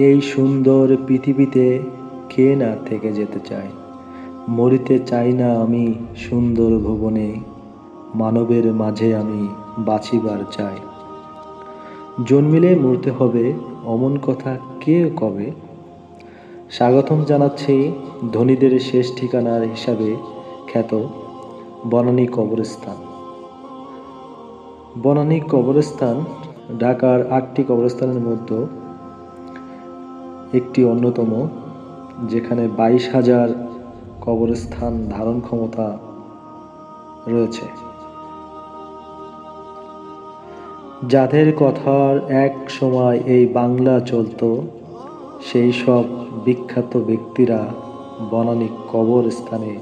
এই সুন্দর পৃথিবীতে কে না থেকে যেতে চায়। মরিতে চাই না আমি সুন্দর ভুবনে, মানবের মাঝে আমি বাঁচিবার চাই। জন্মিলে মরতে হবে অমন কথা কে কবে। স্বাগতম জানাচ্ছি ধনীদের শেষ ঠিকানার হিসাবে খ্যাত বনানী কবরস্থান। বনানী কবরস্থান ঢাকার ৮টি কবরস্থানের মধ্যে একটি অন্যতম, যেখানে ২২,০০০ কবরস্থান ধারণ ক্ষমতা রয়েছে। যাদের কথার এক সময় এই বাংলা চলত, সেই সব বিখ্যাত ব্যক্তিরা বনানী কবরস্থানে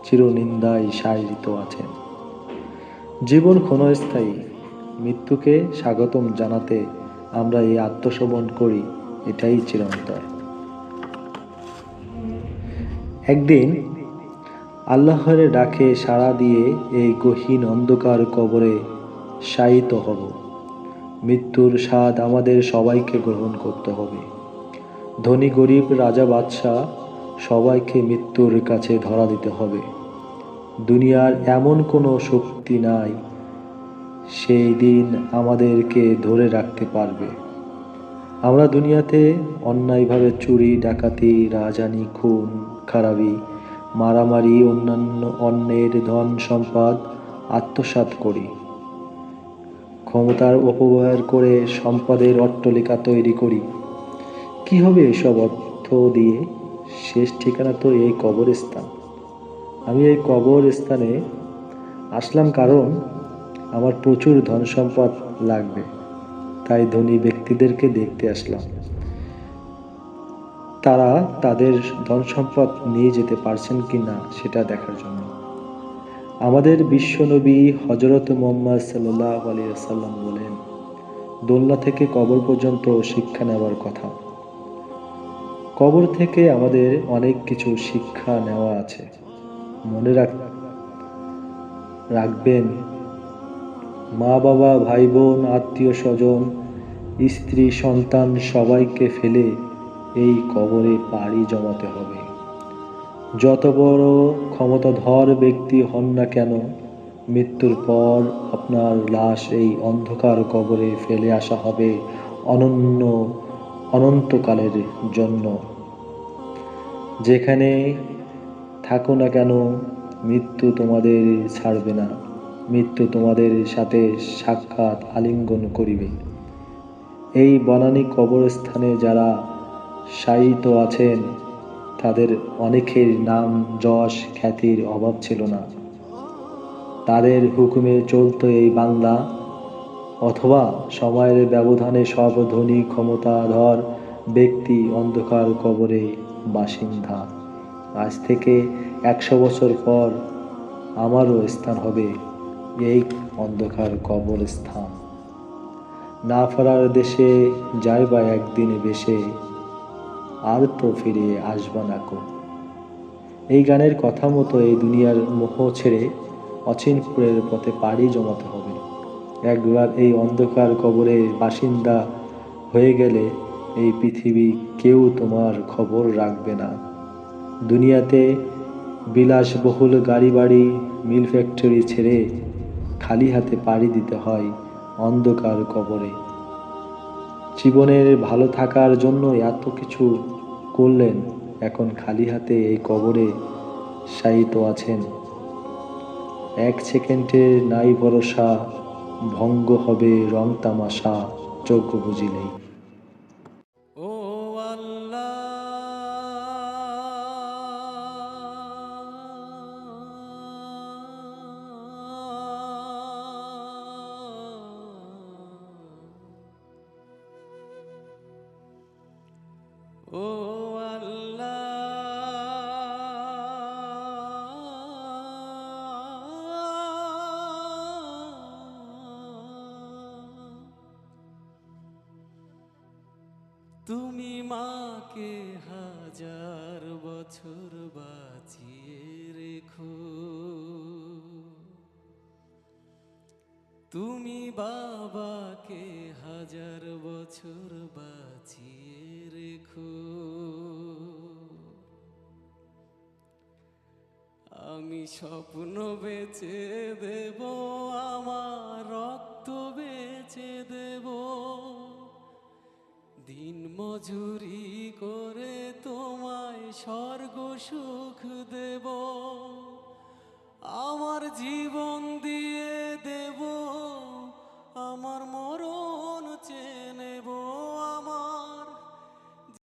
চিরনিন্দায় শায়িত আছেন। জীবন ক্ষণস্থায়ী, মৃত্যুকে স্বাগতম জানাতে আমরা এই আত্মসমর্পণ করি, এটাই চিরন্তন। একদিন আল্লাহর ডাকে সাড়া দিয়ে এই গহীন অন্ধকার কবরে শায়িত হব। মৃত্যুর স্বাদ আমাদের সবাইকে গ্রহণ করতে হবে। ধনী গরিব রাজা বাদশাহ সবাইকে মৃত্যুর কাছে ধরা দিতে হবে। দুনিয়ার এমন কোনো শক্তি নাই সেই দিন আমাদেরকে ধরে রাখতে পারবে। আমরা দুনিয়াতে অন্যায়ভাবে চুরি ডাকাতি রাহাজানি খুন খারাপি মারামারি অন্যান্য অন্যের ধন সম্পদ আত্মসাৎ করি, ক্ষমতার অপব্যবহার করে সম্পদের অট্টালিকা তৈরি করি। কি হবে এসব অর্থ দিয়ে? শেষ ঠিকানা তো এই কবরস্থান। আমি এই কবরস্থানে আসলাম কারণ আমার প্রচুর ধন সম্পদ লাগবে, তাই ধনী ব্যক্তিদেরকে দেখতে আসলাম। তারা তাদের ধন সম্পদ নিয়ে যেতে পারছেন কি না সেটা দেখার জন্য। আমাদের বিশ্বনবী হযরত মুহাম্মদ সাল্লাল্লাহু আলাইহি ওয়াসাল্লাম বলেন, দোলনা থেকে কবর পর্যন্ত শিক্ষা নেওয়ার কথা। কবর থেকে আমাদের অনেক কিছু শিক্ষা নেওয়া আছে। মনে রাখবেন, মা বাবা ভাই বোন আত্মীয় স্বজন স্ত্রী সন্তান সবাইকে ফেলে এই কবরে পাড়ি জমাতে হবে। যত বড় ক্ষমতাধর ব্যক্তি হন না কেন, মৃত্যুর পর আপনার লাশ এই অন্ধকার কবরে ফেলে আসা হবে অনন্তকালের জন্য। যেখানে থাকো না কেন, মৃত্যু তোমাদের ছাড়বে না। মৃত্যু তোমাদের সাথে সাক্ষাৎ আলিঙ্গন করিবে। এই বনানী কবরস্থানে যারা শায়িত আছেন, তাদের অনেকের নাম যশ খ্যাতির অভাব ছিল না। তাদের হুকুমে চলত এই বাংলা, অথবা সময়ের ব্যবধানে সব ধনী ক্ষমতাধর ব্যক্তি অন্ধকার কবরে বাসিন্দা। আজ থেকে ১০০ বছর পর আমারও স্থান হবে এই অন্ধকার কবরস্থান। না ফেরার দেশে যাইবা একদিন বেশে, আর তো ফিরে আসবা না কো। এই গানের কথা মতো এই দুনিয়ার মোহ ছেড়ে অচিনপুরের পথে পাড়ি জমাতে হবে। একবার এই অন্ধকার কবরের বাসিন্দা হয়ে গেলে এই পৃথিবী কেউ তোমার খবর রাখবে না। দুনিয়াতে বিলাসবহুল গাড়ি বাড়ি মিল ফ্যাক্টরি ছেড়ে খালি হাতে পাড়ি দিতে হয় অন্ধকার কবরে। জীবনের ভালো থাকার জন্য এত কিছু করলেন, এখন খালি হাতে এই কবরে শায়িত আছেন। ১ সেকেন্ডের নাই ভরসা, ভঙ্গ হবে রং তামাশা চোখ বুজিলেই। ও আল্লাহ, ও তুমি মাকে ১০০০ বছর বাঁচিয়ে রেখো, তুমি বাবাকে হাজার বছর বাঁচিয়ে রেখো। আমি স্বপ্ন বেচে দেব, আমার রক্ত বেচে দেব, দিন মজুরি করে তোমায় স্বর্গ সুখ দেব। আমার জীবন